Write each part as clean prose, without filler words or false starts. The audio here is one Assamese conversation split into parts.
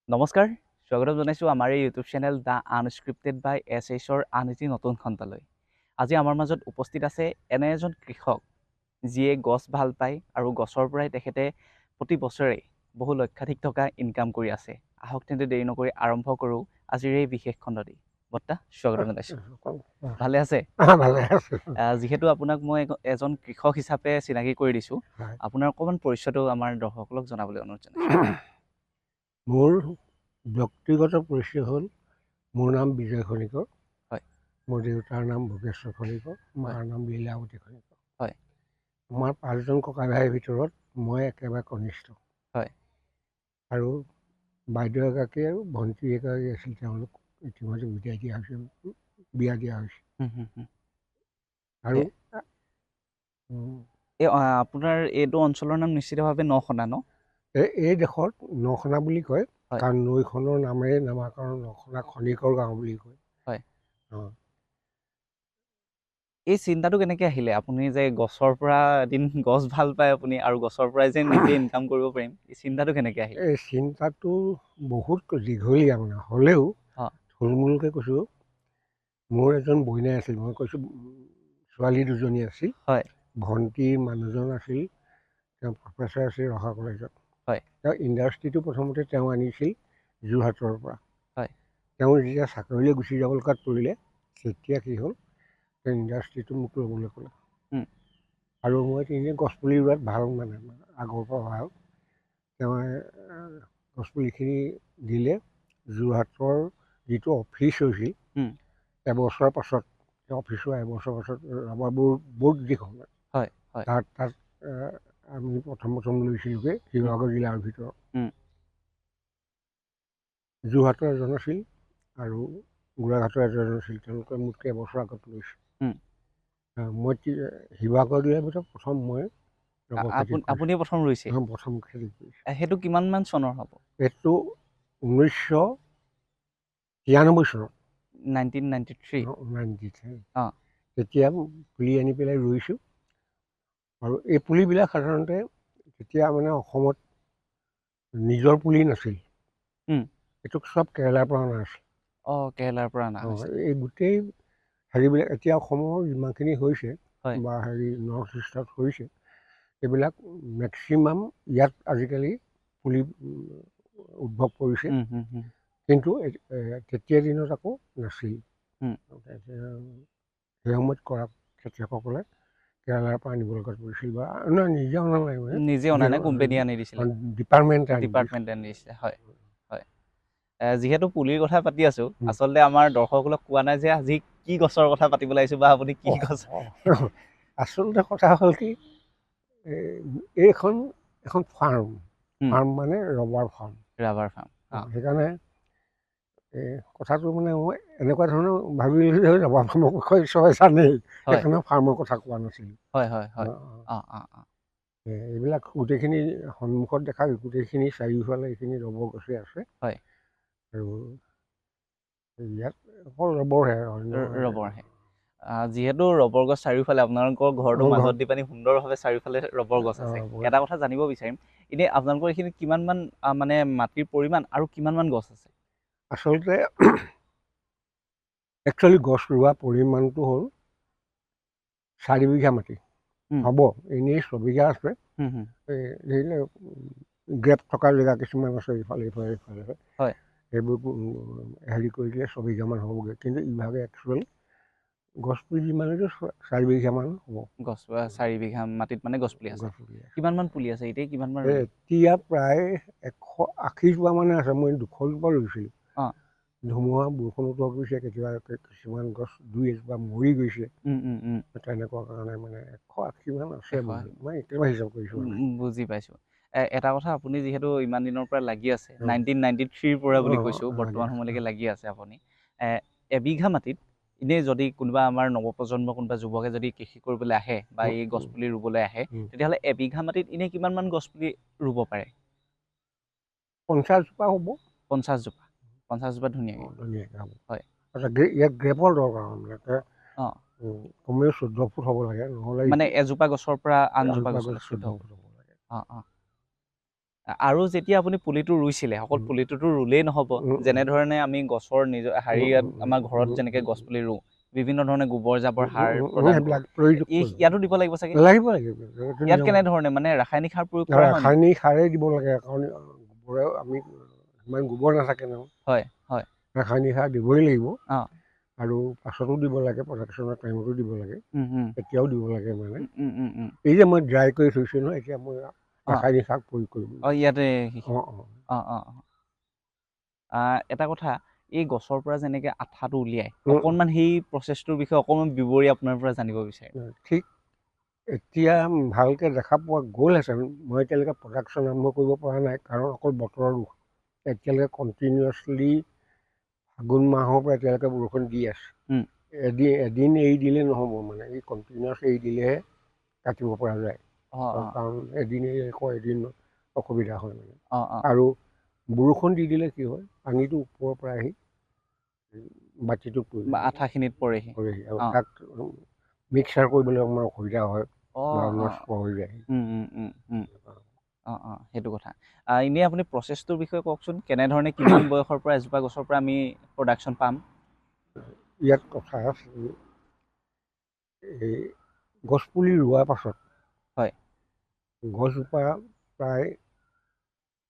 নমস্কাৰ স্বাগতম জনাইছোঁ আমাৰ এই YouTube channel The Unscripted by এছ আন এটি নতুন খণ্ডলৈ। আজি আমাৰ মাজত উপস্থিত আছে এনে এজন কৃষক যিয়ে গছ ভাল পায় আৰু গছৰ পৰাই তেখেতে প্ৰতি বছৰে বহু লক্ষাধিক টকা ইনকাম কৰি আছে। আহক তেন্তে দেৰি নকৰি আৰম্ভ কৰোঁ আজিৰ এই বিশেষ খণ্ডটি। বৰ্তা স্বাগতম জনাইছোঁ। ভালে আছে? ভালে আছে। যিহেতু আপোনাক মই এজন কৃষক হিচাপে চিনাকি কৰি দিছোঁ, হয়। আপোনাৰ অকণমান পৰিচয়টো আমাৰ দৰ্শকসকলক জনাবলৈ অনুৰোধ জনাইছোঁ। মোৰ ব্যক্তিগত পৰিচয় হ'ল মোৰ নাম বিজয় খনিকৰ। হয়। মোৰ দেউতাৰ নাম ভোগেশ্বৰ খনিকৰ, হয়। মাৰ নাম লীলাৱতী খনিকৰ। হয়। আমাৰ 5জন ককা ভাইৰ ভিতৰত মই একেবাৰে কনিষ্ঠ। হয়। আৰু বাইদেউ এগৰাকী আৰু ভণ্টি এগৰাকী আছিল, তেওঁলোক ইতিমধ্যে বিয়া দিয়া হৈছে। আৰু এই আপোনাৰ এইটো অঞ্চলৰ নাম নিশ্চিতভাৱে নখনা ন? এই দেশত নখনা বুলি কয়, হয়। কাৰণ নৈখনৰ নামেৰে নামাকৰণ নখনা খনিকৰ গাঁও বুলি কয়। হয়। অঁ। এই চিন্তাটো কেনেকৈ আহিলে আপুনি যে গছৰ পৰা এদিন গছ ভাল পায় আপুনি আৰু গছৰ পৰাই যে নিজে ইনকাম কৰিব পাৰিম, এই চিন্তাটো কেনেকৈ আহিলে? এই চিন্তাটো বহুত দীঘলীয়া মানে, হ'লেও থুলমূলকৈ কৈছোঁ। মোৰ এজন বইনাই আছিল, মই কৈছোঁ ছোৱালী দুজনী আছিল। হয়। ভণ্টিৰ মানুহজন আছিল, তেওঁ প্ৰফেচাৰ আছিল ৰহা কলেজত। হয়। তেওঁ ইণ্ডাষ্ট্ৰিটো প্ৰথমতে তেওঁ আনিছিল যোৰহাটৰ পৰা। হয়। তেওঁ যেতিয়া চাকৰিলৈ গুচি যাব লগাত পৰিলে, তেতিয়া কি হ'ল, তেওঁ ইণ্ডাষ্ট্ৰিটো মোক ল'বলৈ ক'লে। আৰু মই এনেই গছপুলি ৰোৱাত ভাল, মানে আগৰ পৰা ভাল। তেওঁ গছপুলিখিনি দিলে। যোৰহাটৰ যিটো অফিচ হৈছিল, এবছৰৰ পাছত অফিচৰ এবছৰৰ পাছত ৰাবাৰবোৰ বোৰ্ড যিখন, হয়। তাত আমি প্ৰথম লৈছিলোঁগৈ শিৱসাগৰ জিলাৰ ভিতৰত। যোৰহাটৰ এজন আছিল আৰু গোলাঘাটৰ এজন আছিল, তেওঁলোকে মোতকৈ এবছৰ আগত লৈছিল। মই শিৱসাগৰ জিলাৰ ভিতৰত প্ৰথম মই আপুনি প্ৰথম ৰুইছে? প্ৰথম খেতি কৰিছোঁ। সেইটো কিমান মান চনৰ হ'ব? এইটো 1993 চনত। 1993? তেতিয়া পুলি আনি পেলাই ৰুইছোঁ। আৰু এই পুলিবিলাক সাধাৰণতে তেতিয়া মানে অসমত নিজৰ পুলি নাছিল। এইটো চব কেৰেলাৰ পৰা অনা আছিল। কেৰেলাৰ পৰা অনা হৈছিল। এই গোটেই হেৰিবিলাক এতিয়া অসমৰ যিমানখিনি হৈছে বা নৰ্থ ইষ্টত হৈছে, এইবিলাক মেক্সিমাম ইয়াত আজিকালি পুলি উদ্ভৱ কৰিছে। কিন্তু তেতিয়াৰ দিনত আকৌ নাছিল। সেই সময়ত কৰা খেতিয়কসকলে কেৰেলাৰ পৰা আনিব লগাত পৰিছিল, বা নিজে অনা নাই, নিজে অনা নাই, কোম্পেনী আনি দিছিলে, ডিপাৰ্টমেণ্টে আনি দিছিলে। হয়। হয়। যিহেতু পুলিৰ কথা পাতি আছোঁ, আচলতে আমাৰ দৰ্শকসকলক কোৱা নাই যে আজি কি গছৰ কথা পাতিবলৈ আহিছোঁ বা আপুনি কি গছ। আচলতে কথা হ'ল কি, এইখন এখন ফাৰ্ম মানে ৰবাৰ ফাৰ্ম। সেইকাৰণে কথাটো মানে মই এনেকুৱা ধৰণৰ ভাবি লৈছোঁ যে ৰবাৰ ফাৰ্মৰ বিষয়ে চবে জানেই, সেইকাৰণে ফাৰ্মৰ কথা কোৱা নাছিলোঁ। এইবিলাক গোটেইখিনি সন্মুখত দেখা গোটেইখিনি চাৰিওফালে এইখিনি ৰবৰ গছেই আছে। আৰু ইয়াত অকল ৰবৰহে। যিহেতু ৰবৰ গছ চাৰিওফালে, আপোনালোকৰ ঘৰটো মাজত দি পানি সুন্দৰভাৱে চাৰিওফালে ৰবৰ গছ আছে, এটা কথা জানিব বিচাৰিম, এনেই আপোনালোকৰ এইখিনিত কিমান মান মানে মাটিৰ পৰিমাণ আৰু কিমান মান গছ আছে? আচলতে একচুৱেলি গছ ৰোৱা পৰিমাণটো হ'ল 4 বিঘা মাটি হ'ব, এনেই 6 বিঘা আছে। গ্ৰেপ থকা জেগা কিছুমান আছে, ইফালে সেইবোৰ হেৰি কৰি দিলে 6 বিঘামান হ'বগৈ, কিন্তু ইভাগে একচুৱেল গছপুলি যিমানেতো 4 বিঘামান হ'ব। গছ 4 বিঘা মাটিত মানে গছপুলি আছে। কিমান মান পুলি আছে এতিয়া? কিমান মান? এতিয়া প্ৰায় 180 জোপা মানে আছে। মই 200 জোপা ৰুইছিলোঁ। ধুমুহা বৰষুণ উত্তৰ কৰিছে, কেতিয়াবা কিছুমান গছ 2-এজোপা মৰি গৈছে। তেনেকুৱা কাৰণে মানে 180 মান আছে, মই একেবাৰে হিচাপ কৰিছোঁ। বুজি পাইছোঁ। এটা কথা, আপুনি যিহেতু ইমান দিনৰ পৰা লাগি আছে, 1993ৰ পৰা বুলি কৈছোঁ, বৰ্তমান সময়লৈকে লাগি আছে আপুনি, এবিঘা মাটিত এনেই যদি কোনোবা আমাৰ নৱপ্ৰজন্ম কোনোবা যুৱকে যদি কৃষি কৰিবলৈ আহে বা এই গছপুলি ৰুবলৈ আহে, তেতিয়াহ'লে এবিঘা মাটিত এনেই কিমান মান গছপুলি ৰুব পাৰে? 50 জোপা হ'ব। 50 জোপা? 50 জোপা ধুনীয়াকৈ হ'ব। হয়। ইয়াত গ্ৰেপৰ দৰকাৰ মানে কমেও 14 ফুট হ'ব লাগে, নহ'লে মানে এজোপা গছৰ পৰা আনজোপা গছলৈ 14 ফুট। আৰু যেতিয়া আপুনি পুলিটো ৰুইছিলে অকল পুলিটোতো ৰুলেই নহ'ব, যেনেধৰণে আমি গছৰ নিজৰ হেৰিয়াত আমাৰ ঘৰত যেনেকৈ গছ পুলি ৰুওঁ বিভিন্ন ধৰণে গোবৰ জাবৰ সাৰ প্ৰদান কৰোঁ, সেইবিলাক প্ৰয়োগ ইয়াতো দিব লাগিব চাগে। লাগিব লাগিব ইয়াত কেনেধৰণে মানে ৰাসায়নিক সাৰ প্ৰয়োগ কৰা হয়? ৰাসায়নিক সাৰেই দিব লাগে, কাৰণ গোবৰে আমি ইমান গোবৰ নাথাকে নহয়। হয় হয়, ৰাসায়নিক সাৰ দিবই লাগিব। অঁ, আৰু পাছতো দিব লাগে, প্ৰডাকশ্যনৰ টাইমতো দিব লাগে, উম উম এতিয়াও দিব লাগে। মানে উম উম উম এই যে মই ড্ৰাই কৰি থৈছোঁ নহয়, এতিয়া মই অঁ ৰাসায়নিক সাৰ প্ৰয়োগ কৰিম। অঁ, ইয়াতে অঁ অঁ অঁ অঁ, এটা কথা, এই গছৰ পৰা যেনেকৈ আঠাটো উলিয়াই অকণমান সেই প্ৰচেছটোৰ বিষয়ে অকণমান বিৱৰি আপোনাৰ পৰা জানিব বিচাৰিম। ঠিক এতিয়া ভালকৈ দেখা পোৱা গ'লহেঁতেন, মই এতিয়ালৈকে প্ৰডাকশ্যন আৰম্ভ কৰিব পৰা নাই, কাৰণ অকল বতৰৰ দুখ। এতিয়ালৈকে কণ্টিনিউৱাছলি ফাগুন মাহৰ পৰা এতিয়ালৈকে বৰষুণ দি আছে। এদিন এৰি দিলে নহ'ব, মানে এই কণ্টিনিউৱাছ এৰি দিলেহে কাটিব পৰা যায়। কাৰণ এদিন এৰি আকৌ এদিন অসুবিধা হয় মানে। আৰু বৰষুণ দি দিলে কি হয়, পানীটো ওপৰৰ পৰা আহি মাটিটোত আঠাখিনিত পৰেহি, আৰু তাক মিক্সাৰ কৰিবলৈ অকণমান অসুবিধা হয় বা অঁ নষ্ট হৈ যায়। অঁ, সেইটো কথা। এনেই আপুনি প্ৰচেছটোৰ বিষয়ে কওকচোন, কেনেধৰণে কিমান বয়সৰ পৰা এজোপা গছৰ পৰা আমি প্ৰডাকশ্যন পাম? ইয়াত কথা আছে, এই গছপুলি ৰোৱাৰ পাছত হয়, গছজোপা প্ৰায়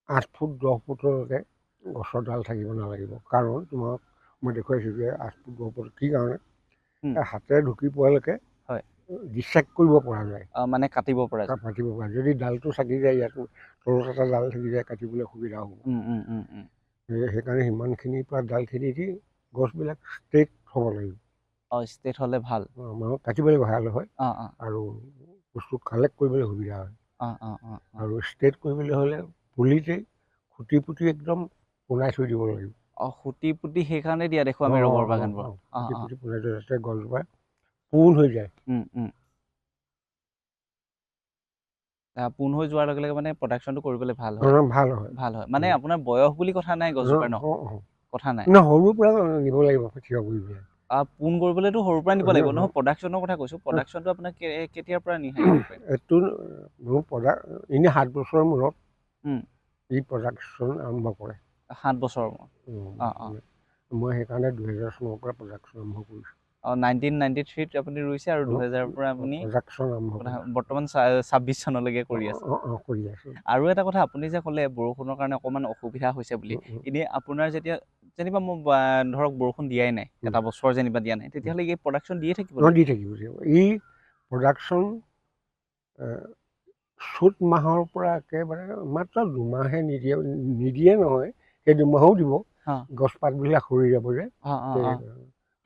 8 ফুট 10 ফুটলৈকে গছৰ ডাল থাকিব নালাগিব। কাৰণ তোমাক মই দেখুৱাইছোঁ যে 8 ফুট 10 ফুট কি কাৰণে, হাতেৰে ঢুকি পোৱালৈকে ডিচেক্ট কৰিব পৰা যায়, মানে কাটিব পৰা যায়। কাটিব পৰা। যদি ডালটো থাকি যায়, ইয়াত তলত এটা ডাল থাকি যায়, কাটিবলৈ সুবিধা হ'ব। সেইকাৰণে সিমানখিনিৰ পৰা ডালখিনি দি গছবিলাক ষ্ট্ৰেইট হ'ব লাগিব। ষ্ট্ৰেইট হ'লে ভাল, মানে কাটিবলৈ ভাল হয়, আৰু বস্তু কালেক্ট কৰিবলৈ সুবিধা হয়। আৰু ষ্ট্ৰেইট কৰিবলৈ হ'লে পুলিতেই খুটি পুটি একদম পোনাই থৈ দিব লাগিব। খুটি পুটি সেইকাৰণে দিয়া দেখোঁ আমি ৰবৰ বাগানবোৰত। খুটি পুটি পোনাই থৈ যাতে গছজোপা পোন হৈ যায়। পোন হৈ যোৱাৰ লগে লগে মানে প্ৰডাকশ্যনটো কৰিবলৈ ভাল হয়। ভাল হয়, ভাল হয়, মানে আপোনাৰ বয়স বুলি কথা নাই গছজোপাৰ, ন কথা নাই। সৰুৰ পৰা নিব লাগিব থিয় কৰি পেলাই। পোন কৰিবলৈতো সৰুৰ পৰা নিব লাগিব, নহয় প্ৰডাকশ্যনৰ কথা কৈছোঁ। প্ৰডাকশ্যনটো আপোনাৰ কেতিয়াৰ পৰা নিব পাৰিম? এইটো মোৰ এনেই 7 বছৰৰ মূৰত এই প্ৰডাকশ্যন আৰম্ভ কৰে। 7 বছৰ মূৰত? মই সেইকাৰণে 2000 চনৰ পৰা প্ৰডাকশ্যন আৰম্ভ কৰিছোঁ। 1993ত আপুনি ৰুইছে আৰু 2000ৰ পৰা আপুনি প্ৰডাকশ্যন আৰম্ভ বৰ্তমান 26 চনলৈকে কৰি আছে। কৰি আছোঁ। আৰু এটা কথা, আপুনি যে ক'লে বৰষুণৰ কাৰণে অকণমান অসুবিধা হৈছে বুলি, এনেই আপোনাৰ যেতিয়া যেনিবা মই ধৰক বৰষুণ দিয়াই নাই, এটা বছৰ যেনিবা দিয়া নাই, তেতিয়াহ'লে এই প্ৰডাকশ্যন দিয়ে থাকিব? দি থাকিব। এই প্ৰডাকশ্যন চ'ত মাহৰ পৰা একেবাৰে মাত্ৰ 2 মাহে নিদিয়ে নহয়, সেই 2 মাহো দিব। গছপাতবিলাক সৰি যাব যে,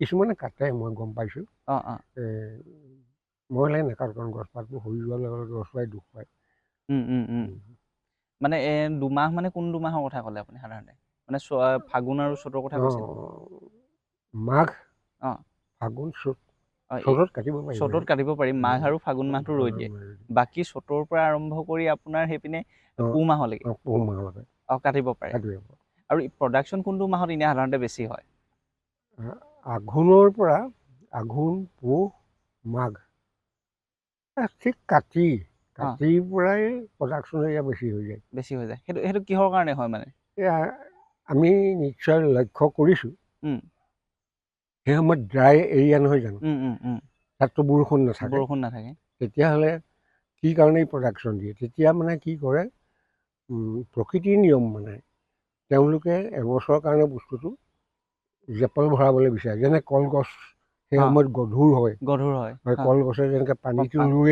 কিছুমানে কাটে, মই গম পাইছোঁ। মই নাকাটো, কাৰণ গছপাতবোৰ সৰি যোৱাৰ লগে লগে গছজোপাই দুখ পায়। মানে 2 মাহ মানে কোন 2 মাহৰ কথা ক'লে আপুনি সাধাৰণতে? মানে ফাগুন আৰু চ'তৰ কথা কৈছে? মাঘ, ফাগুন, চ'ত। চ'তত কাটিব পাৰি, মাঘ আৰু ফাগুন মাহটো ৰৈ দিয়ে। বাকী চ'তৰ পৰা আৰম্ভ কৰি আপোনাৰ সেইপিনে পুহ মাহলৈকে কাটিব পাৰে। আৰু প্ৰডাকশ্যন কোনটো মাহত এনেই সাধাৰণতে বেছি হয়? আঘোণৰ পৰা আঘোণ, পুহ, মাঘ, ঠিক কাতিৰ পৰাই প্ৰডাকশ্যন এৰিয়া বেছি হৈ যায়। সেইটো কিহৰ কাৰণে হয় মানে? আমি নিশ্চয় লক্ষ্য কৰিছোঁ, সেই সময়ত ড্ৰাই এৰিয়া নহয় জানো, তাততো বৰষুণ নাথাকে। তেতিয়াহ'লে কি কাৰণে প্ৰডাকশ্যন দিয়ে? তেতিয়া মানে কি কৰে, প্ৰকৃতিৰ নিয়ম মানে, তেওঁলোকে এবছৰৰ কাৰণে বস্তুটো জেপল ভৰাবলৈ বিচাৰে। যেনে কলগছ সেই সময়ত গধুৰ হয়, কলগছে যেনেকৈ পানীটো লৈ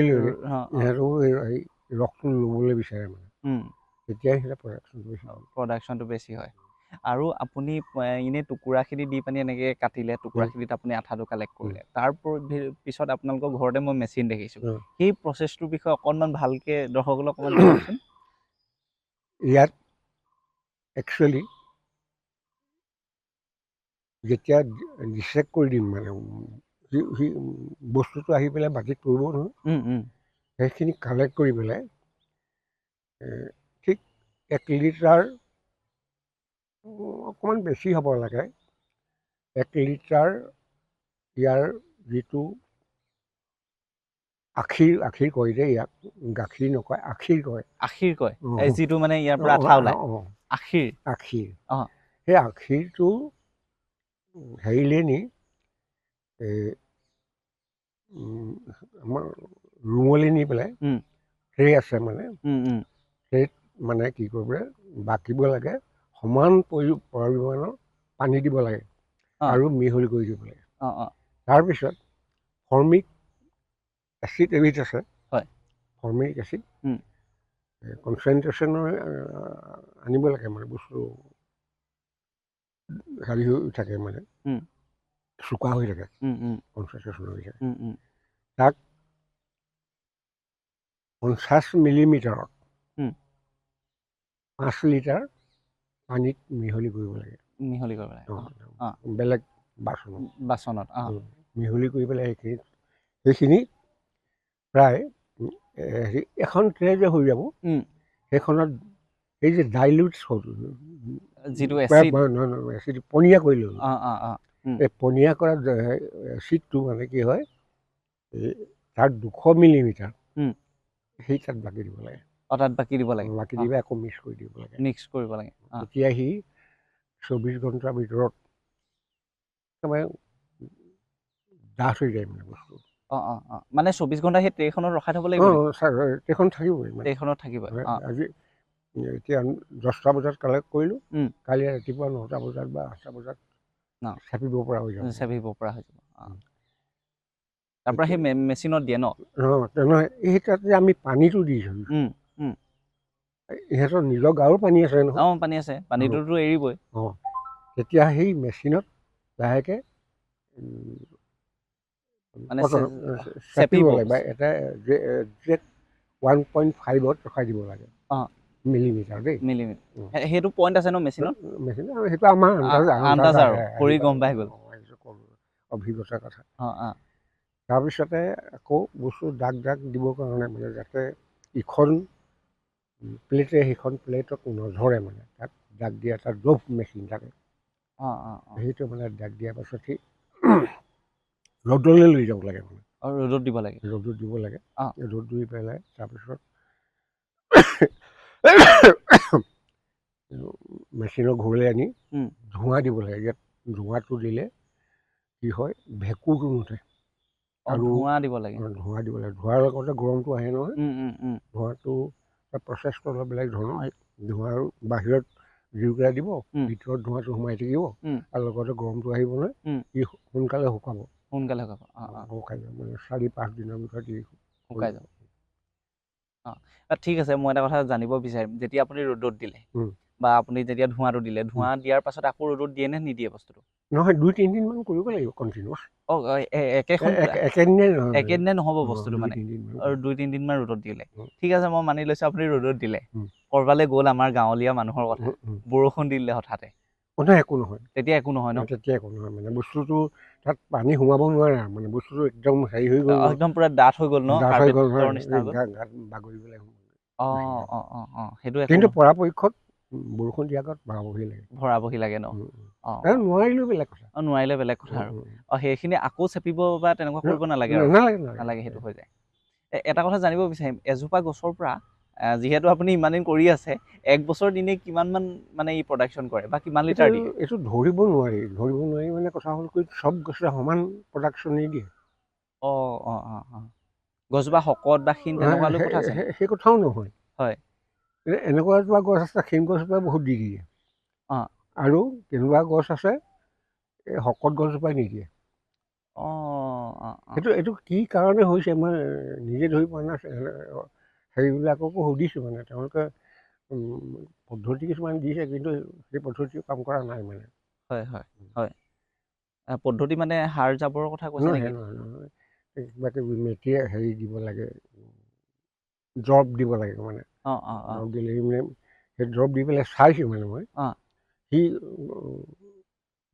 ইহঁতেও এই ৰসটো ল'বলৈ বিচাৰে মানে, তেতিয়াই সিহঁতে প্ৰডাকশ্যনটো বেছি হয়। আৰু আপুনি এনেই টুকুৰাখিনি দি পানি এনেকৈ কাটিলে, টুকুৰাখিনিত আপুনি আঠাটো কালেক্ট কৰিলে, তাৰ পিছত আপোনালোকৰ ঘৰতে মই মেচিন দেখিছোঁ, সেই প্ৰচেছটোৰ বিষয়ে অকণমান ভালকৈ দৰ্শকসকলক অকণমান জনাওকচোন। ইয়াত একচুৱেলি যেতিয়া ডিচেক্ট কৰি দিম, মানে বস্তুটো আহি পেলাই বাতিত পৰিব নহয়, সেইখিনি কালেক্ট কৰি পেলাই ঠিক 1 লিটাৰ, অকণমান বেছি হ'ব লাগে, 1 লিটাৰ ইয়াৰ যিটো আখীৰ কয় যে ইয়াক, গাখীৰ নকয়, আখীৰ কয়। আখীৰ কয় অঁ, এই যিটো মানে ইয়াৰ পৰা অঁ, আঠা ওলায় অঁ, আখীৰ আখীৰ। অঁ সেই আখীৰটো হেৰিলে নি এই আমাৰ ৰুমলৈ নি পেলাই উম ট্ৰে আছে মানে, উম উম ট্ৰেত মানে কি কৰিব লাগে, বাকিব লাগে, সমান পৰিমাণৰ পানী দিব লাগে অঁ আৰু মিহলি কৰি দিব লাগে। অঁ অঁ তাৰপিছত ফৰ্মিক এচিড এবিধ আছে, হয় ফৰ্মিক এচিড উম কনচেনট্ৰেশ্যনৰ আনিব লাগে মানে, বস্তু হেৰি হৈ থাকে মানে, উম চোকা হৈ থাকে, উম উম কনচেনট্ৰেশ্যন হৈ থাকে। উম উম তাক 50 মিলিমিটাৰত উম 5 লিটাৰ পানীত মিহলি কৰিব লাগে। মিহলি কৰিব লাগে অঁ অঁ বেলেগ বাচনত বাচনত অঁ মিহলি কৰি পেলাই সেইখিনি প্ৰায় হেৰি এখন ট্ৰে যে হৈ যাব, সেইখনত এই যে ডাইলিউট যিটো এচিড এচিড পনীয়া কৰি ল'লোঁ, অঁ অঁ অঁ এই পনীয়া কৰা এচিডটো মানে কি হয়, তাৰ 200 মিলিমিটাৰ সেই তাত বাকি দিব লাগে। অঁ তাত বাকি দিব লাগে, বাকি দি আকৌ মিক্স কৰি দিব লাগে। মিক্স কৰিব লাগে তেতিয়া সি 24 ঘণ্টাৰ ভিতৰত একেবাৰে ডাঠ হৈ যায় মানে বস্তু। অঁ অঁ অঁ মানে 24 ঘণ্টা সেই ট্ৰেখনত ৰখাই থ'ব লাগিব। ট্ৰেখন থাকিবই মানে, ট্ৰেখনত থাকিবই আজি এতিয়া 10টা বজাত কালেক্ট কৰিলোঁ, উম কালি ৰাতিপুৱা 9টা বজাত বা 8টা বজাত চেপিব পৰা হৈ যাব। চেপিব পৰা হৈ যাব। তাৰপৰা সেই মেচিনত দিয়ে ন? নহয়, এই তাতে আমি পানীটো দিছোঁ, ইহঁতৰ নিজৰ গাঁৱৰ পানী আছে নহয়। অঁ পানী আছে, পানীটোতো এৰিবই। অঁ তেতিয়া সেই মেচিনত লাহেকৈ মানে চেপিব চেপিব লাগে, বা এটা 1.5ত ৰখাই দিব লাগে। অঁ মিলিমিটাৰ দেই, সেইটো পইণ্ট আছে ন মেচিনত? মেচিন সেইটো আমাৰ আন্দাজ আৰু কৰি গম পাই গ'ল, অভিজ্ঞতাৰ কথা। অঁ অঁ তাৰপিছতে আকৌ বস্তু দাগ দিবৰ কাৰণে মানে, যাতে ইখন প্লেটে সেইখন প্লেটত নধৰে মানে, তাত দাগ দিয়া এটা ড্ৰপ মেচিন থাকে। অঁ অঁ সেইটো মানে দাগ দিয়াৰ পাছত সি ৰ'দলৈ লৈ যাব লাগে মানে, আৰু ৰ'দত দিব লাগে, ৰ'দত দিব লাগে। ৰ'দ দি পেলাই তাৰপিছত মেচিনৰ ঘৰলৈ আনি ধোঁৱা দিব লাগে। ইয়াত ধোঁৱাটো দিলে কি হয়, ভেঁকুৰটো নুঠে। আৰু ধোঁৱা দিব লাগে, ধোঁৱাৰ লগতে গৰমটো আহে নহয়, ধোঁৱাটো প্ৰচেছটো অলপ বেলেগ ধৰণৰ। ধোঁৱাৰ বাহিৰত জুইকুৰা দিব, ভিতৰত ধোঁৱাটো সোমাই থাকিব, আৰু লগতে গৰমটো আহিব নহয়, ই সোনকালে শুকাব। শুকাই যাব মানে 4-5 দিনৰ ভিতৰত ই শুকাই যাব। অঁ ঠিক আছে, মই এটা কথা জানিব বিচাৰিম, যেতিয়া আপুনি ৰ'দত দিলে বা আপুনি যেতিয়া ধোঁৱাটো দিলে, ধোঁৱা দিয়াৰ পাছত আকৌ ৰ'দত দিয়ে নে নিদিয়ে বস্তুটো? নহয়, 2-3 দিনমান কৰিব লাগিব কণ্টিনিউৱাছ। অঁ একেদিনাই নহ'ব বস্তুটো মানে, আৰু 2-3 দিনমান ৰ'দত দিলে। ঠিক আছে, মই মানি লৈছোঁ আপুনি ৰ'দত দিলে, ক'ৰবালৈ গ'ল আমাৰ গাঁৱলীয়া মানুহৰ কথা, বৰষুণ দিলে হঠাতে, একো নহয়, তেতিয়া একো নহয় ন? তেতিয়া একো নহয় মানে, বস্তুটো তাত পানী সোমাব নোৱাৰে মানে, বস্তুটো একদম হেৰি হৈ গ'ল, একদম পুৰা ডাঠ হৈ গ'ল ন, ডাঠ হৈ গ'ল কাৰ্পেটৰ নিচিনা হৈ গ'ল। গাত বাগৰি পেলাই। সেইটো একো কিন্তু নহয়, পৰাপক্ষত বৰষুণ দিয়াৰ আগত ভৰাবহি লাগে। ভৰাবহি লাগে ন? নোৱাৰিলেও বেলেগ কথা। নোৱাৰিলে বেলেগ কথা আৰু। সেইখিনি আকৌ চেপিব বা তেনেকুৱা কৰিব নালাগে আৰু? নালাগে, সেইটো হৈ যায়। এটা কথা জানিব বিচাৰিম, এজোপা গছৰ পৰা যিহেতু আপুনি ইমান দিন কৰি আছে, 1 বছৰ দিনে কিমান মান মানে ই প্ৰডাকশ্যন কৰে বা কিমান লিটাৰ দিয়ে? এইটো ধৰিব নোৱাৰি মানে, কথা হ'ল কি, চব গছে সমান প্ৰডাকশ্যন নিদিয়ে। গছজোপা শকত বা ক্ষীণ তেনেকুৱা লৈ কথা আছে? সেই কথাও নহয়। হয়। এনেকুৱা এজোপা গছ আছে, ক্ষীণ গছজোপাই বহুত দি দিয়ে। আৰু তেনেকুৱা গছ আছে, এই শকত গছজোপাই নিদিয়ে। এইটো কি কাৰণে হৈছে মই নিজে ধৰি পোৱা নাই। সেইবিলাককো সুধিছোঁ মানে, তেওঁলোকে পদ্ধতি কিছুমান দিছে, কিন্তু সেই পদ্ধতি কাম কৰা নাই মানে। হয়। পদ্ধতি মানে সাৰ জাবৰৰ কথা কৈছে নেকি? নহয়, কিবা কিবি মেটিয়ে হেৰি দিব লাগে, দৰৱ দিব লাগে মানে। দৰৱ দিলে মানে, সেই দৰৱ দি পেলাই চাইছোঁ মানে মই। সি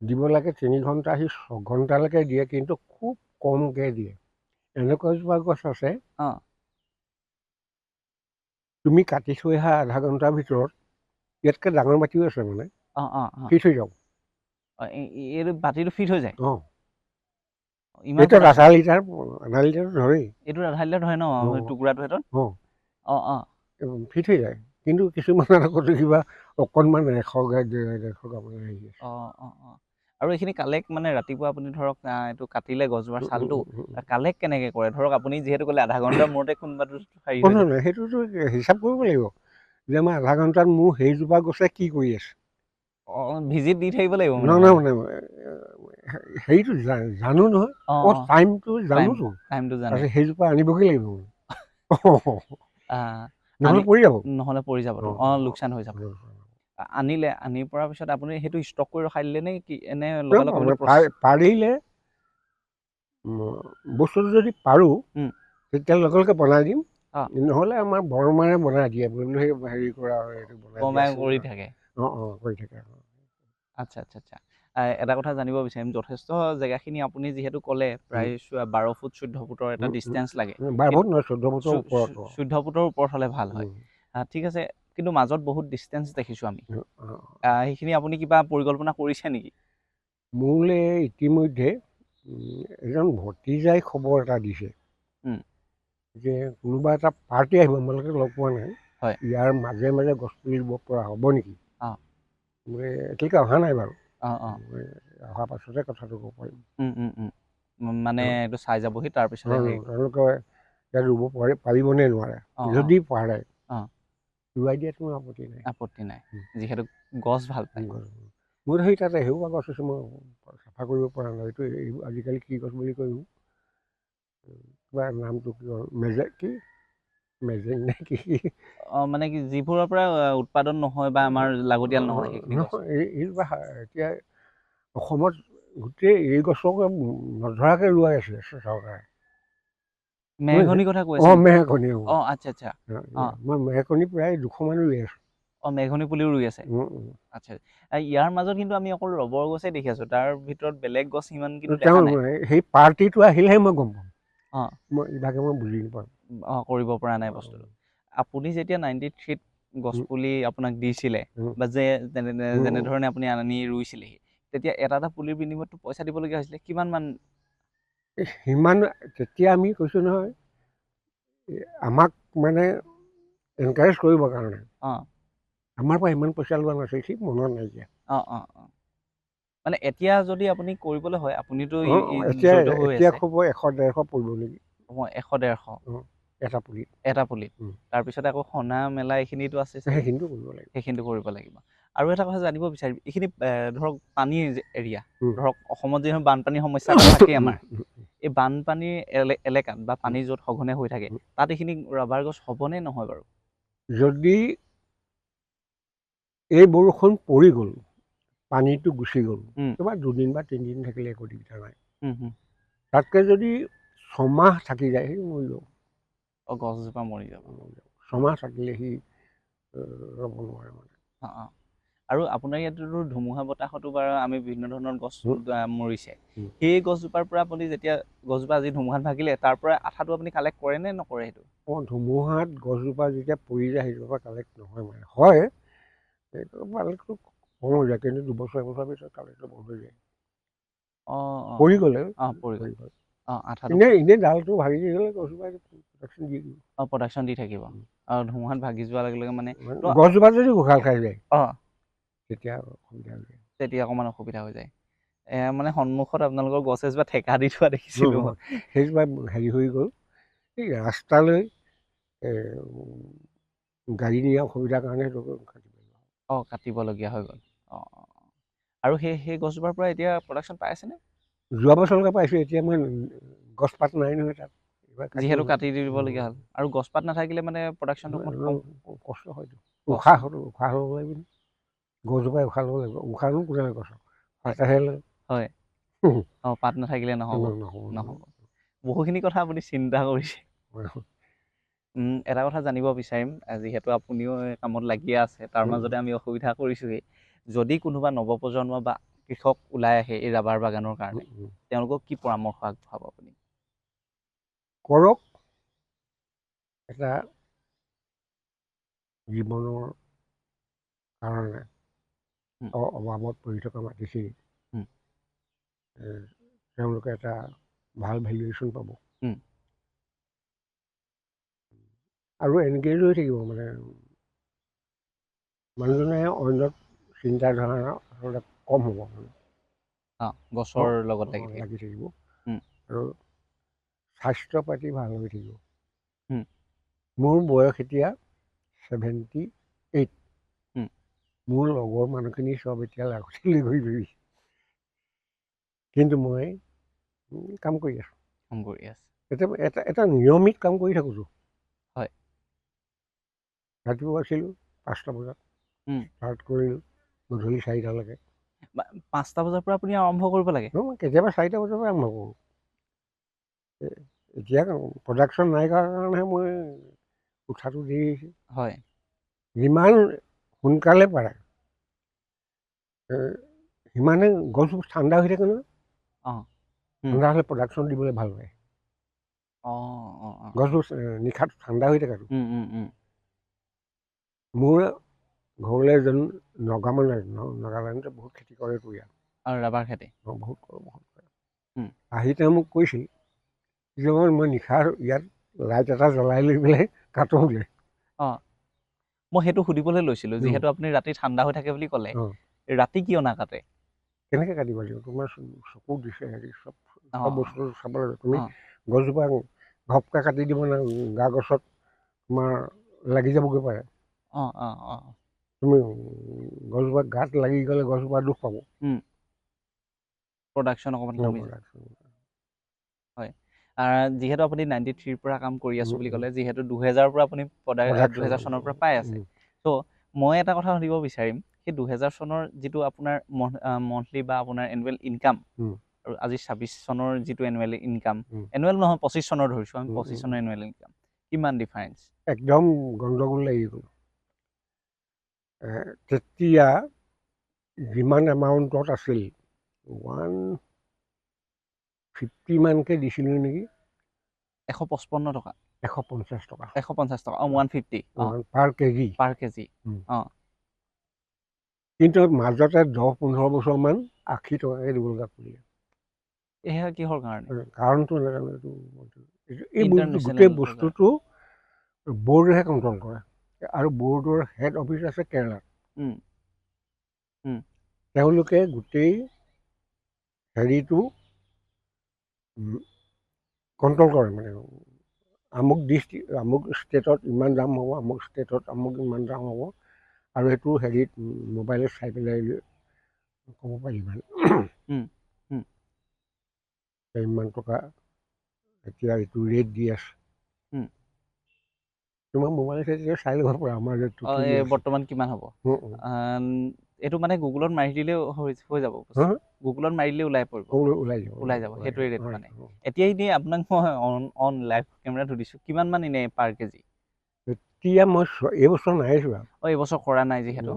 দিব লাগে 3 ঘণ্টা, সি 6 ঘণ্টালৈকে দিয়ে, কিন্তু খুব কমকৈ দিয়ে। এনেকুৱা এজোপা গছ আছে, তুমি কাটি থৈ অহা আধা ঘণ্টাৰ ভিতৰত, ইয়াতকৈ ডাঙৰ মাটিও আছে মানে, ফিট হৈ যাব। এইটো বাতিটো ফিট হৈ যায়? ইমান এইটো production? আধা লিটাৰ ধৰেই। এইটো আধা লিটাৰ ধৰে ন টুকুৰাটো সেইটোত? অঁ ফিট হৈ যায়। কিন্তু কিছুমানৰ আকৌ কিবা অকণমান 100 গ্ৰাম 150 গ্ৰাম হেৰি আছে। অঁ আৰু এইখিনি কালেক্ট মানে ৰাতিপুৱা আপুনি ধৰক এইটো কাটিলে গছজোপাৰ ছালটো কালেক্ট কেনেকৈ কৰে? ধৰক আপুনি যিহেতু ক'লে আধা ঘণ্টাৰ মূৰতে কোনোবাটো হেৰি হৈ যায়। নহয়, সেইটোতো হিচাপ কৰিব লাগিব যে মই আধা ঘণ্টাত মোৰ সেইজোপা গছে কি কৰি আছে। ভিজিট দি থাকিব লাগিব মানে নহয় মানে হেৰিটো জানো নহয়, টাইমটো জানোতো, টাইমটো জানে। তাৰপিছত সেইজোপা আনিবগৈ লাগিব নহ'লে পৰি যাবতো লোকচান হৈ যাব। আনি পৰাৰ পিছত আপুনি সেইটো ষ্টক কৰি ৰখাই দিলে নে কি এনে লগালগ আপুনি পাৰিলে বস্তুটো যদি পাৰোঁ তেতিয়া লগে লগে বনাই দিম। নহ'লে আমাৰ বৰমাৰে বনাই দিয়ে সেই হেৰি কৰা কৰি থাকে। কৰি থাকে। আচ্ছা এটা কথা জানিব বিচাৰিম, যথেষ্ট জেগাখিনি আপুনি যিহেতু ক'লে প্ৰায় 12 ফুট 14 ফুটৰ এটা ডিষ্টেঞ্চ লাগে। 12 ফুট নহয়, 14 ফুটৰ ওপৰত। 14 ফুটৰ ওপৰত হ'লে ভাল হয়। ঠিক আছে, কিন্তু মাজত বহুত ডিষ্টেঞ্চ দেখিছোঁ আমি। সেইখিনি আপুনি কিবা পৰিকল্পনা কৰিছে নেকি? মোলৈ ইতিমধ্যে এজন ভতিজাই খবৰ এটা দিছে যে কোনোবা এটা পাৰ্টি আহিব, আমালোকে লগ পোৱা নাই, ইয়াৰ মাজে মাজে গছপুলি ৰুব পৰা হ'ব নেকি? মই এতিয়ালৈকে অহা নাই বাৰু। মই অহাৰ পাছতে কথাটো ক'ব পাৰিম। মানে এইটো চাই যাবহি, তাৰপিছত তেওঁলোকে ইয়াত ৰুব পাৰিবনে নোৱাৰে। যদি পাৰে ৰুৱাই দিয়াত মোৰ আপত্তি নাই, যিহেতু গছ ভাল পায়। মোৰ সেই তাতে সেউৱা গছ আছে, মই চাফা কৰিব পৰা নাই। এইটো আজিকালি কি গছ বুলি কয়, কিবা নামটো কি মেজেং নে কি? মানে কি যিবোৰৰ পৰা উৎপাদন নহয় বা আমাৰ লাগতিয়াল নহয় সেইখিনি গছ। এইজোপা এতিয়া অসমত গোটেই এই গছকে নধৰাকৈ ৰুৱাই আছে চৰকাৰে। মেহগনিৰ কথা কৈ আছে? মেহগনি। আচ্ছা। মই মেহগনি প্ৰায় 200 মান ৰুই আছো। মেহগনি পুলিও ৰুই আছে? আচ্ছা। ইয়াৰ মাজত কিন্তু আমি অকল ৰবৰ গছে দেখি আছো, তাৰ ভিতৰত বেলেগ গছ ইমান কিন্তু দেখা নাই। সেই পাৰ্টিটো আহিলেহে মই গম পাম। মই ইভাগে মই বুজি নাপাম। কৰিব পৰা নাই বস্তুটো। আপুনি যেতিয়া 93ত গছপুলি আপোনাক দিছিলে বা যেনেধৰণে আপুনি আনি ৰুইছিলেহি, তেতিয়া এটা পুলিৰ বিনিময়তটো পইচা দিবলগীয়া হৈছিলে। কিমান মান? সিমান তেতিয়া আমি কৈছোঁ নহয়, আমাক মানে এনকাৰেজ কৰিবৰ কাৰণে আমাৰ পৰা ইমান পইচা লোৱা নাছিল, ঠিক মনত নাইকিয়া। মানে এতিয়া যদি আপুনি কৰিবলৈ হয়, আপুনিতো এতিয়া খুব 100-150 পৰিব নেকি? 100-150 এটা পুলিত। তাৰপিছত আকৌ সনা মেলা এইখিনিতো আছে, সেইখিনিতো কৰিব লাগিব। আৰু এটা কথা জানিব বিচাৰিম, এইখিনি ধৰক পানীৰ এৰিয়া, ধৰক অসমত যিহেতু বানপানীৰ সমস্যা থাকেই আমাৰ, এই বানপানীৰ এলেকাত বা পানী য'ত সঘনে হৈ থাকে, তাত এইখিনি ৰাবাৰ গছ হ'বনে নহয় বাৰু? যদি এই বৰষুণ পৰি গ'ল, পানীটো গুচি গ'ল, তোমাৰ 2 দিন বা 3 দিন থাকিলে একো দিগদাৰ নাই। তাতকৈ যদি 6 মাহ থাকি যায়, সি মৰি যাব। গছজোপা মৰি যাব। 6 মাহ থাকিলে সি ৰ'ব নোৱাৰে মানে। আৰু আপোনাৰ ইয়াততো ধুমুহা বতাহতো বাৰু আমি বিভিন্ন ধৰণৰ গছ মৰিছে। সেই গছজোপাৰ পৰা আপুনি যেতিয়া গছজোপা আজি ধুমুহাত ভাগিলে, তাৰ পৰা আঠাটো আপুনি কালেক্ট কৰে নে নকৰে? সেইটো ধুমুহাত গছজোপা যেতিয়া পৰি যায়, সেইজোপা কালেক্ট নহয় মানে। হয়, সেইটো কালেক্টটো কম হৈ যায়, কিন্তু 2 বছৰ 1 বছৰৰ পিছত কালেক্টটো বন্ধ হৈ যায়। পৰি গ'লে এনেই ডালটো ভাগি গ'লে গছজোপাই প্ৰডাকশ্যন দি থাকিব। আৰু ধুমুহাত ভাগি যোৱাৰ লগে লগে মানে গছজোপা যদি উঘাল খাই যায়, তেতিয়া অকণমান অসুবিধা হৈ যায়। মানে সন্মুখত আপোনালোকৰ গছ এজোপা ঠেকা দি থোৱা দেখিছিলোঁ। সেইজোপা হেৰি হৈ গ'ল, এই ৰাস্তালৈ গাড়ী নিয়া অসুবিধাৰ কাৰণে সেইটো কাটিবলগীয়া হৈ গ'ল। আৰু সেই গছজোপাৰ পৰা এতিয়া প্ৰডাকশ্যন পাই আছেনে? যোৱা বছৰলৈকে পাইছোঁ, এতিয়া মই গছপাত নাই নহয় তাত। যিহেতু কাটি দিবলগীয়া হ'ল, আৰু গছপাত নাথাকিলে মানে প্ৰডাকশ্যনটো অকণমান কম। কষ্ট হয়তো। উশাহ ল'ব লাগিব, গছজোপাই উশাহ ল'ব লাগিব। উশাহনো কোনে ল'ব গছৰ? পাতেহে লয়। হয়, পাত নাথাকিলে নহ'ব। বহুখিনি কথা আপুনি চিন্তা কৰিছে। এটা কথা জানিব বিচাৰিম, যিহেতু আপুনিও কামত লাগিয়ে আছে, তাৰ মাজতে আমি অসুবিধা কৰিছোঁহি। যদি কোনোবা নৱপ্ৰজন্ম বা কৃষক ওলাই আহে এই ৰাবাৰ বাগানৰ কাৰণে, তেওঁলোকক কি পৰামৰ্শ আগবঢ়াব আপুনি? কৰক, এটা জীৱনৰ কাৰণে অভাৱত পৰি থকা মাটিখিনি তেওঁলোকে এটা ভাল ভেলুৱেশ্যন পাব উম। আৰু এনেকেই লৈ থাকিব মানে মানুহজনে অন্যত চিন্তাধাৰা আচলতে কম হ'ব মানে গছৰ লগত লাগি থাকে লাগি থাকিব উম। আৰু স্বাস্থ্য পাতি ভাল হৈ থাকিব উম। মোৰ বয়স এতিয়া 78 উম। মোৰ লগৰ মানুহখিনি চব এতিয়া লাগতিয়ালি ঘূৰি ফুৰিছে কিন্তু মই কাম কৰি আছোঁ এটা নিয়মিত কাম কৰি থাকোঁতো হয় ৰাতিপুৱা আছিলোঁ 5টা বজাত ষ্টাৰ্ট কৰিলোঁ গধূলি 4টালৈকে 5টা বজাৰ পৰা আপুনি আৰম্ভ কৰিব লাগে কেতিয়াবা 4টা বজাৰ পৰা আৰম্ভ কৰোঁ এতিয়া প্ৰডাকশ্যন নাই কাৰণেহে মই উঠাটো দেৰি হৈছে হয় যিমান সোনকালে পাৰে সিমানে গছবোৰ ঠাণ্ডা হৈ থাকে নহয় ঠাণ্ডা হ'লে প্ৰডাকশ্যন দিবলৈ ভাল পায় গছবোৰ নিশাটো ঠাণ্ডা হৈ থাকেতো মোৰ ঘৰলৈ এজন নাগালেণ্ডত বহুত খেতি কৰে পৰিয়াল আৰু ৰাবাৰ খেতি বহুত কৰে আহি তেওঁ মোক কৈছিল যে মই নিশা ইয়াত লাইট এটা জ্বলাই লৈ পেলাই কাটোঁগৈ মই সেইটো সুধিবলৈ লৈছিলোঁ যিহেতু আপুনি ৰাতি ঠাণ্ডা হৈ থাকে বুলি ক'লে ৰাতি কিয় নাকাটে কেনেকৈ কাটিব লাগিব তোমাৰ চকু দিছে হেৰি চব বস্তু চাব লাগিব তুমি গছজোপা ঘপকৈ কাটি দিব না গা গছত তোমাৰ লাগি যাবগৈ পাৰে তুমি গছজোপা গাত লাগি গ'লে গছজোপা দুখ পাব প্ৰডাকশ্যন অকণমান কমি যায় হয় যিহেতু আপুনি 93ৰ পৰা কাম কৰি আছোঁ বুলি ক'লে যিহেতু 2000ৰ পৰা আপুনি 2000 চনৰ পৰা পাই আছে ত' মই এটা কথা সুধিব বিচাৰিম সেই 2000 চনৰ যিটো আপোনাৰ মন্থলি বা আপোনাৰ এনুৱেল ইনকাম আৰু আজি 26 চনৰ যিটো এনুৱেল ইনকাম এনুৱেল নহয় 25 চনৰ ধৰিছোঁ আমি 25 চনৰ এনুৱেল ইনকাম কিমান ডিফাৰেঞ্চ একদম গণ্ডগোল লাগি গ'ল তেতিয়া যিমান এমাউণ্টত আছিল 150 মানকৈ দিছিলোঁ নেকি 155 টকা 150 টকা 150 টকা 150 পাৰ কেজি কিন্তু মাজতে 10-15 বছৰমান 80 টকাকৈ দিব লগা পৰিলে এয়া কিহৰ কাৰণে কাৰণটো নাজানো এই গোটেই বস্তুটো বৰ্ডেহে কণ্ট্ৰল কৰে আৰু বৰ্ডৰ হেড অফিচ আছে কেৰেলাত তেওঁলোকে গোটেই হেৰিটো কণ্ট্ৰল কৰে মানে আমুক আমুক ষ্টেটত ইমান দাম হ'ব আমুক ষ্টেটত আমুক ইমান দাম হ'ব আৰু সেইটো হেৰিত মোবাইলত চাই পেলাই ক'ব পাৰি মানে ইমান টকা এতিয়া এইটো ৰেট দি আছে তোমাৰ মোবাইলত চাই ল'ব পৰা আমাৰ ৰেটটো বৰ্তমান কিমান হ'ব এইটো মানে গুগলত মাৰি দিলেও হৈ যাব গুগলত মাৰি দিলে ওলাই পৰিব ওলাই যাব সেইটোৱে ৰেট মানে এতিয়া এনেই আপোনাক মই অন লাইভ কেমেৰাত সুধিছোঁ কিমান মান এনেই পাৰ কেজি এতিয়া মই এইবছৰ নাই চোৱা এইবছৰ কৰা নাই যিহেতু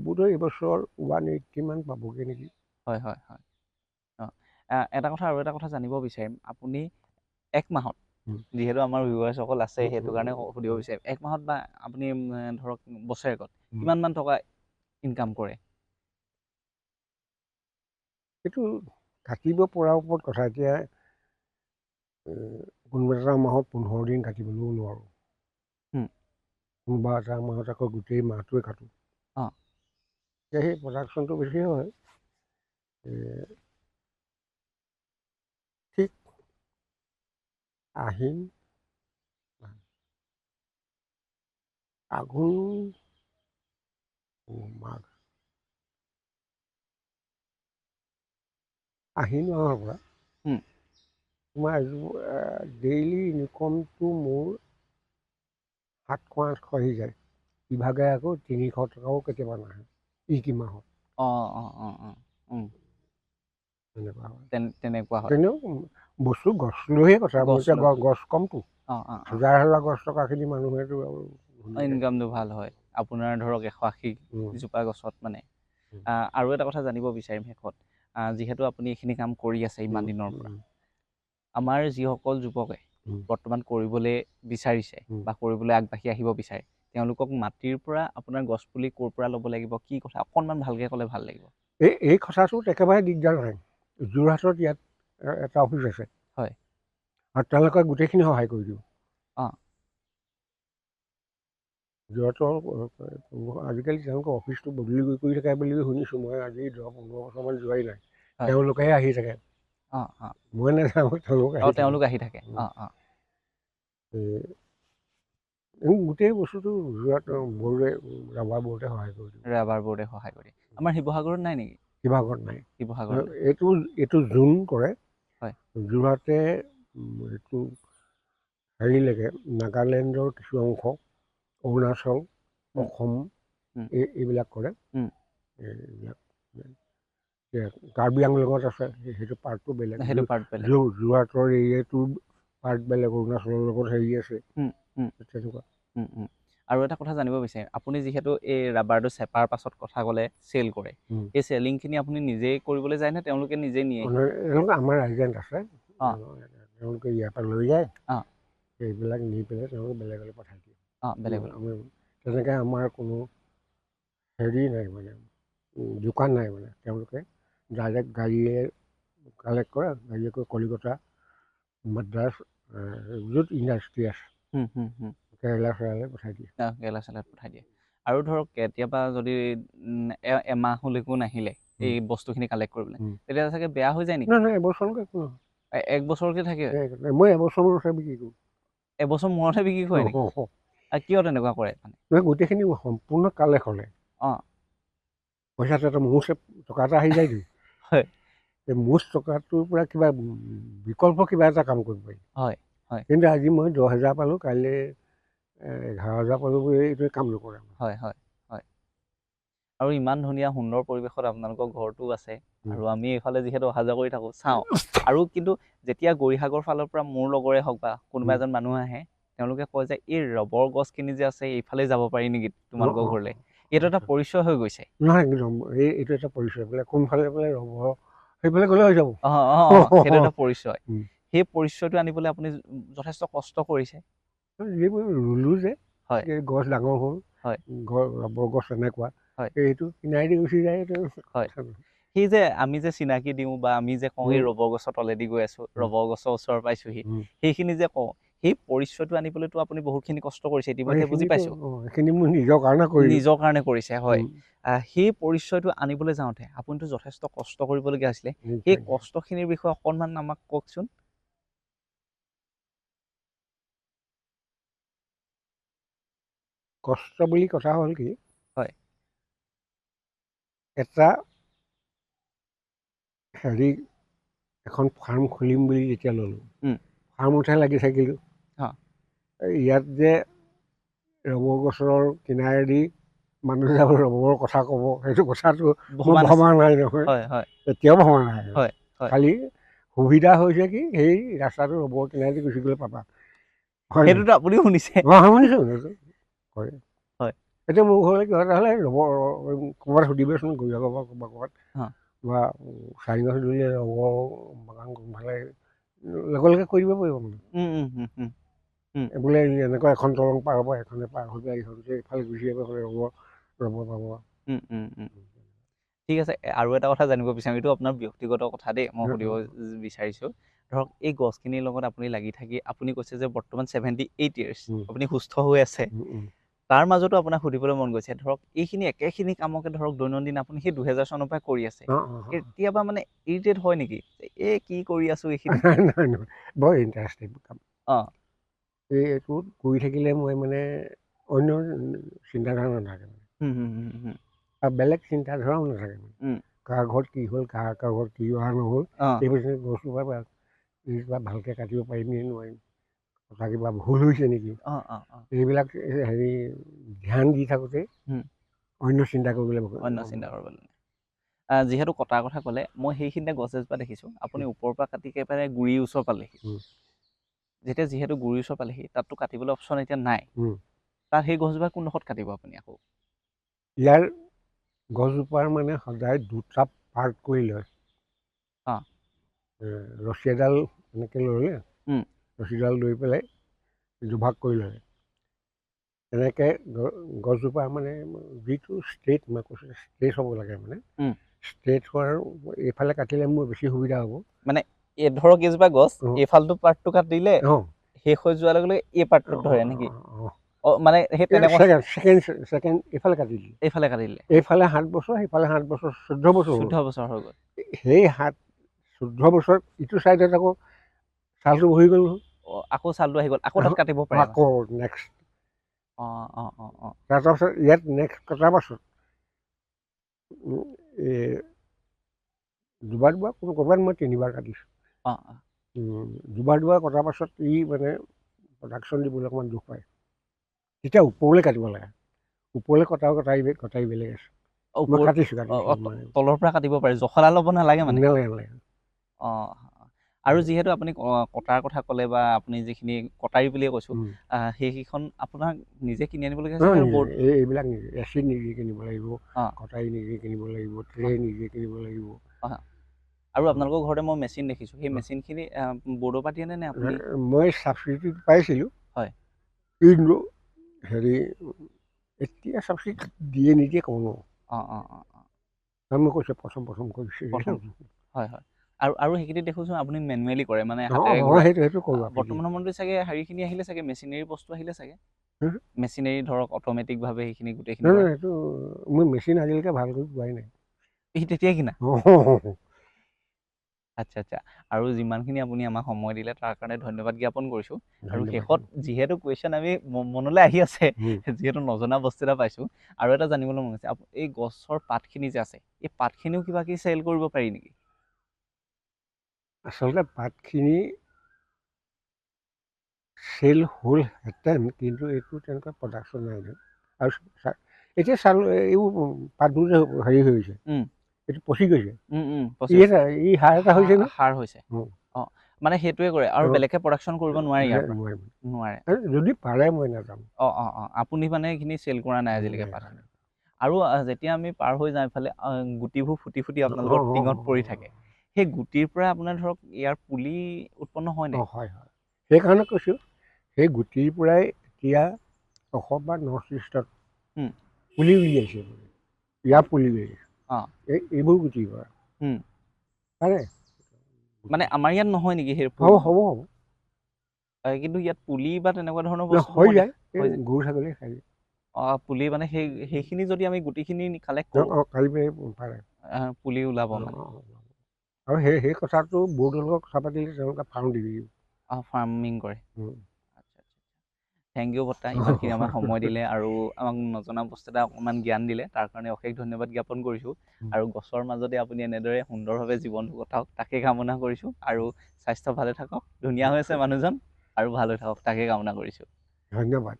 বোধহয় এইবছৰ 180 মান পাবগৈ নেকি হয় হয় হয় এটা কথা আৰু এটা কথা জানিব বিচাৰিম আপুনি এক মাহত যিহেতু আমাৰ ভিউৱাৰ্ছসকল আছে সেইটো কাৰণে সুধিব বিচাৰিম এক মাহত বা আপুনি ধৰক বছৰেকত কিমান মান টকা ইনকাম কৰে সেইটো কাটিব পৰাৰ ওপৰত কথা এতিয়া কোনোবা এটা মাহত 15 দিন কাটিবলৈও নোৱাৰোঁ কোনোবা এটা মাহত আকৌ গোটেই মাহটোৱে কাটোঁ এতিয়া সেই প্ৰডাকশ্যনটো বেছি হয় ঠিক আহিন আঘোণ মাঘ আহিন মাহৰ পৰা তোমাৰ ডেইলি ইনকমটো মোৰ 700-800 আহি যায় ইভাগে আকৌ 300 টকাও কেতিয়াবা নাহে কি মাহত তেনেকুৱা হয় তেনেও বস্তু গছ লৈহে কথা এতিয়া গছ কমটো হাজাৰ গছ টকাখিনি মানুহেতো ইনকামটো ভাল হয় আপোনাৰ ধৰক 180 জোপা গছত মানে আৰু এটা কথা জানিব বিচাৰিম শেষত যিহেতু আপুনি এইখিনি কাম কৰি আছে ইমান দিনৰ পৰা আমাৰ যিসকল যুৱকে বৰ্তমান কৰিবলৈ বিচাৰিছে বা কৰিবলৈ আগবাঢ়ি আহিব বিচাৰে তেওঁলোকক মাটিৰ পৰা আপোনাৰ গছপুলি ক'ৰ পৰা ল'ব লাগিব কি কথা অকণমান ভালকৈ ক'লে ভাল লাগিব এই কথাটোত একেবাৰে দিগদাৰ নাই যোৰহাটত ইয়াত এটা অফিচ আছে হয়। আৰু তেওঁলোকে গোটেইখিনি সহায় কৰি দিব। অঁ যোৱাটো আজিকালি তেওঁলোকৰ অফিচটো বদলি কৰি থাকে বুলি শুনিছোঁ। মই আজি 10-15 বছৰমান যোৱাই নাই। হয়। তেওঁলোকেহে আহি থাকে, অঁ অঁ মই নাযাওঁ, তেওঁলোক আহি থাকে। তেওঁলোক আহি থাকে। অঁ অঁ গোটেই বস্তুটো যোৱাত বৰুৱাই ৰাভা বৰুৱাই সহায় কৰি দিব। ৰাবাৰ বোৰ্ডে সহায় কৰি দিয়ে। আমাৰ শিৱসাগৰত নাই নেকি? শিৱসাগৰত নাই। শিৱসাগৰত নাই। এইটো জোন কৰে। হয়। যোৰহাটে এইটো হেৰিলৈকে নাগালেণ্ডৰ কিছু অংশ, অৰুণাচল, অসম এইবিলাক কৰে। এইবিলাক কাৰ্বি আংলঙত আছে, সেইটো পাৰ্টটো বেলেগ। সেইটো পাৰ্ট বেলেগ। যোৰহাটৰ এৰিয়াটো পাৰ্ট বেলেগ, অৰুণাচলৰ লগত হেৰি আছে, তেনেকুৱা। আৰু এটা কথা জানিব বিচাৰিম, আপুনি যিহেতু এই ৰাবাৰটো চেপাৰ পাছত কথা ক'লে চেল কৰে, এই চেলিংখিনি আপুনি নিজেই কৰিবলৈ যায় নে তেওঁলোকে নিজে নিয়ে? তেওঁলোকে আমাৰ এজেণ্ট আছে, অঁ তেওঁলোকে ইয়াৰ পৰা লৈ যায়, অঁ সেইবিলাক নি পেলাই তেওঁলোকে বেলেগলৈ পঠাই দিয়ে। অঁ বেলেগ বেলেগ। তেনেকৈ আমাৰ কোনো হেৰি নাই মানে, দোকান নাই মানে। তেওঁলোকে ডাইৰেক্ট গাড়ীয়ে কালেক্ট কৰে, গাড়ীয়ে গৈ কলিকতা, মাদ্ৰাছ, য'ত ইণ্ডাষ্ট্ৰি আছে কেৰেলা চেৰেলা পঠাই দিয়ে। কেৰেলা চেৰেলাত পঠাই দিয়ে। আৰু ধৰক কেতিয়াবা যদি এমাহলৈকো নাহিলে এই বস্তুখিনি কালেক্ট কৰিবলৈ, তেতিয়া চাগে বেয়া হৈ যায় নেকি? নাই নাই, এবছৰলৈকে একো নহয়। 1 বছৰলৈকে থাকে? মই এবছৰ মূৰতহে বিক্ৰী কৰোঁ। এবছৰ মূৰতহে বিক্ৰী কৰে নেকি? কিয় তেনেকুৱা কৰে মানে? গোটেইখিনি সম্পূৰ্ণ কালেক্ট হ'লে অঁ পইচাটো এটা মুঠ টকা এটা আহি যায়তো। হয়। এই মুঠ টকাটোৰ পৰা কিবা বিকল্প কিবা এটা কাম কৰিব পাৰি। হয় হয়। কিন্তু আজি মই 10,000 পালোঁ, কাইলৈ 11,000 পালোঁ বুলি এইটোৱে কাম নকৰে। হয় হয় হয়। আৰু ইমান ধুনীয়া সুন্দৰ পৰিৱেশত আপোনালোকৰ ঘৰটো আছে, আৰু আমি এইফালে যিহেতু অহা যোৱা কৰি থাকোঁ চাওঁ। আৰু কিন্তু যেতিয়া গৌৰীসাগৰ ফালৰ পৰা মোৰ লগৰে হওক বা কোনোবা এজন মানুহ আহে, তেওঁলোকে কয় যে এই ৰবৰ গছখিনি যে আছে এইফালে যাব পাৰি নেকি তোমালোকৰ ঘৰলৈ? এইটো এটা পৰিচয় হৈ গৈছে। নহয়, একদম এইটো এটা পৰিচয়। বোলে কোনফালে বোলে ৰবৰ, সেইফালে গ'লে হৈ যাব। সেইটো এটা পৰিচয়। সেই পৰিচয়টো আনিবলৈ আপুনি যথেষ্ট কষ্ট কৰিছে। যিবোৰ ৰুলো যে, হয় গছ ডাঙৰ হ'ল, হয় ৰবৰ গছ এনেকুৱা, হয় এইটো কিনাৰেদি গুচি যায়। হয়। সেই যে আমি যে চিনাকি দিওঁ বা আমি যে কওঁ এই ৰবৰ গছৰ তলেদি গৈ আছোঁ, ৰবৰ গছৰ ওচৰ পাইছোহি, সেইখিনি যে কওঁ, সেই পৰিচয়টো আনিবলৈতো আপুনি বহুতখিনি কষ্ট কৰিছে, ইতিমধ্যে বুজি পাইছোঁ। এইখিনি মোৰ নিজৰ কাৰণে কৰিলোঁ। নিজৰ কাৰণে কৰিছে, হয়। সেই পৰিচয়টো আনিবলৈ যাওঁতে আপুনিতো যথেষ্ট কষ্ট কৰিবলগীয়া হৈছিলে। সেই কষ্টখিনিৰ বিষয়ে অকণমান আমাক কওকচোন। কষ্ট বুলি কথা হ'ল কি, হয় এটা হেৰি এখন ফাৰ্ম খুলিম বুলি যেতিয়া ল'লোঁ, ফাৰ্মতহে লাগি থাকিলোঁ। ইয়াত যে ৰবৰ গছৰ কিনাৰেদি মানুহে যাব ৰবৰৰ কথা ক'ব, সেইটো কথাটো মই ভবা নাই নহয়, এতিয়াও ভবা নাই। খালি সুবিধা হৈছে কি, সেই ৰাস্তাটো ৰবৰ কিনাৰেদি গুচি গ'লে পাবা। হয় সেইটোতো আপুনিও শুনিছে। শুনিছোঁ। হয়। হয়। এতিয়া মোৰ ঘৰলৈ কিবা এটা হ'লে ৰবৰ ক'ৰবাত সুধিবচোন, গৌৰীসাগৰ পৰা ক'ৰবাত বা চাৰিঙত ধৰিলে ৰবৰ বাগান কোনফালে, লগে লগে কৈ দিব পাৰিব মানে। বোলে এনেকুৱা এখন দলং পাৰ হ'ব, এখনে পাৰ হৈ যায়, ইখন এইফালে গুচি আহিব, ৰবৰ পাব। ঠিক আছে। আৰু এটা কথা জানিব বিচাৰিম, এইটো আপোনাৰ ব্যক্তিগত কথা দেই, মই সুধিব বিচাৰিছোঁ। ধৰক এই গছখিনিৰ লগত আপুনি লাগি থাকি, আপুনি কৈছে যে বৰ্তমান 78 years আপুনি সুস্থ হৈ আছে। তাৰ মাজতো আপোনাক সুধিবলৈ মন গৈছে, ধৰক এইখিনি একেখিনি কামকে ধৰক দৈনন্দিন আপুনি সেই 2000 চনৰ পৰাই কৰি আছে। কেতিয়াবা মানে ইৰিটেট হয় নেকি, এই কি কৰি আছোঁ এইখিনি? নহয়, বৰ ইণ্টাৰেষ্টিং কাম। এইটোত কৰি থাকিলে মই মানে অন্য চিন্তাধাৰা নাথাকে। আৰু বেলেগ চিন্তাধাৰাও নাথাকে। কাৰ ঘৰত কি হ'ল, কাৰ ঘৰত কি হোৱা নহ'ল, এইবোৰ গছজোপা ভালকৈ কাটিব পাৰিম নে নোৱাৰিম, কথা কিবা ভুল হৈছে নেকি, এইবিলাক হেৰি ধ্যান দি থাকোঁতে অন্য চিন্তা কৰিবলৈ যিহেতু কটাৰ কথা ক'লে, মই সেইখিনিতে গছ এজোপা দেখিছোঁ, আপুনি ওপৰৰ পৰা কাটি একেবাৰে গুৰিৰ ওচৰ পালেহি। যিহেতু গুৰিৰ ওচৰ পালেহি, তাততো কাটিবলৈ অপশ্যন এতিয়া নাই। তাত সেই গছজোপা কোনডোখৰত কাটিব আপুনি আকৌ? ইয়াৰ গছজোপাৰ মানে সদায় দুটা পাৰ্ট কৰি লয়। ৰছী এডাল এনেকৈ ল'লে, ৰছীডাল লৈ পেলাই দুভাগ কৰি লয়। এনেকৈ গছজোপা মানে যিটো ষ্ট্ৰেইট, মই কৈছোঁ ষ্ট্ৰেইট হ'ব লাগে মানে, ষ্ট্ৰেইট হোৱাৰ এইফালে কাটিলে মোৰ বেছি সুবিধা হ'ব। মানে এই ধৰক এজোপা গছ অঁ এইফালটো পাৰ্টটো কাটিলে অঁ শেষ হৈ যোৱাৰ লগে লগে এই পাৰ্টটোত ধৰে নেকি? মানে সেই তেনেকুৱা ছেকেণ্ড এইফালে কাটি দিলে, এইফালে কাটিলে এইফালে 7 বছৰ, সেইফালে 7 বছৰ, 14 বছৰ হ'ল। 14 বছৰ হৈ গ'ল। সেই 14 বছৰত ইটো চাইডত আকৌ ছালটো বহি গ'ল নহয়। আকৌ ছালটো আহি গ'ল, আকৌ তাত কাটিব পাৰে মানে। আকৌ নেক্সট অঁ তাৰপাছত ইয়াত নেক্সট কটাৰ পাছত দুবাৰ কোনো ক'ৰবাত মই 3বাৰ কাটিছোঁ। অঁ দুবাৰ কটাৰ পাছত ই মানে প্ৰডাকশ্যন দিবলৈ অকণমান দুখ পায়, তেতিয়া ওপৰলৈ কাটিব লাগে। ওপৰলৈ কটাই বেলেগ আছে। মই কাটিছোঁ মানে তলৰ পৰা কাটিব পাৰে, জখলা ল'ব নালাগে মানে। নালাগে। অঁ আৰু যিহেতু আপুনি কটাৰ কথা ক'লে বা আপুনি যিখিনি কটাৰী বুলিয়ে কৈছোঁ, সেইকেইখন আপোনাক নিজে কিনি আনিবলগীয়া হৈছে নে? বৰ্ড এইবিলাক নিজে, এচিড নিজে কিনিব লাগিব, অঁ কটাৰী নিজে কিনিব লাগিব, ট্ৰে নিজে কিনিব লাগিব। আৰু আপোনালোকৰ ঘৰতে মই মেচিন দেখিছোঁ, সেই মেচিনখিনি বৰ্ডৰ পৰা দিয়ে নে আপুনি? মই ছাবচিডি পাইছিলোঁ, হয়। কিন্তু হেৰি এতিয়া ছাবচিডি দিয়ে নিদিয়ে ক'ব নোৱাৰোঁ। মই কৈছোঁ প্ৰথম কৰিছোঁ। হয় আৰু সেইখিনি দেখোঁচোন আপুনি মেনুৱেলি কৰে, মানে অঁ হাতেৰে অঁ ঘূৰাই। সেইটো কৰোঁ। বৰ্তমান সময়ত চাগে হেৰিখিনি আহিলে চাগে, মেচিনেৰী বস্তু আহিলে চাগে, মেচিনেৰী ধৰক অট'মেটিকভাৱে সেইখিনি গোটেইখিনি কৰে। সেইটো মই মেচিন আজিলৈকে ভাল কৰি পোৱাই নাই। তেতিয়াই কিনা? আচ্ছা আৰু যিমানখিনি আপুনি আমাক সময় দিলে তাৰ কাৰণে ধন্যবাদ জ্ঞাপন কৰিছোঁ। আৰু শেষত যিহেতু কুৱেশ্যন আমি মনলৈ আহি আছে, যিহেতু নজনা বস্তু এটা পাইছোঁ, আৰু এটা জানিবলৈ মন হৈছে, এই গছৰ পাতখিনি যে আছে, এই পাতখিনিও কিবা কি চেল কৰিব পাৰি নেকি? আচলতে পাতখিনি চেল হ'লহেঁতেন, কিন্তু এইটো তেনেকুৱা প্ৰডাকশ্যন নাই নহয়। আৰু এতিয়া এইবোৰ পাতবোৰ যে হেৰি হৈছে, এইটো পচি গৈছে, ই সাৰ এটা হৈছে ন? সাৰ হৈছে। মানে সেইটোৱে কৰে আৰু বেলেগকে প্ৰডাকশ্যন কৰিব নোৱাৰে ইয়াৰ পৰা? নোৱাৰে। যদি পাৰে মই নাজানো। আপুনি মানে এইখিনি চেল কৰা নাই আজিলৈকে পাতখিনি? আৰু যেতিয়া আমি পাৰ হৈ যাওঁ এইফালে, গুটিবোৰ ফুটি আপোনালোকৰ টিঙত পৰি থাকে, সেই গুটিৰ পৰা আপোনাৰ ধৰক ইয়াৰ পুলি উৎপন্ন হয় নাই? হয়। সেইকাৰণে কৈছোঁ, সেই গুটিৰ পৰাই এতিয়া অসম বা নৰ্থ ইষ্টত পুলি উলিয়াইছে, ইয়াৰ পুলি উলিয়াইছে, এইবোৰ গুটিৰ পৰা পাৰে। মানে আমাৰ ইয়াত নহয় নেকি সেই? হ'ব। কিন্তু ইয়াত পুলি বা তেনেকুৱা ধৰণৰ বস্তুটো হৈ যায়, গৰু ছাগলীয়ে খাই যায়। পুলি মানে সেইখিনি যদি আমি গুটিখিনি কালেক্ট কৰোঁ, পাৰে, পুলি ওলাব মানে। আৰু সেই কথাটো বৰ্ডৰ লগত কথা পাতিলে তেওঁলোকে ফাৰ্ম দি দিব। ফাৰ্মিং কৰে। আচ্ছা। থেংক ইউ বৰ্তা, ইমানখিনি আমাক সময় দিলে আৰু আমাক নজনা বস্তু এটা অকণমান জ্ঞান দিলে, তাৰ কাৰণে অশেষ ধন্যবাদ জ্ঞাপন কৰিছোঁ। আৰু গছৰ মাজতে আপুনি এনেদৰে সুন্দৰভাৱে জীৱনটো কটাওক তাকে কামনা কৰিছোঁ। আৰু স্বাস্থ্য ভালে থাকক, ধুনীয়া হৈ আছে মানুহজন, আৰু ভাল হৈ থাকক তাকে কামনা কৰিছোঁ। ধন্যবাদ।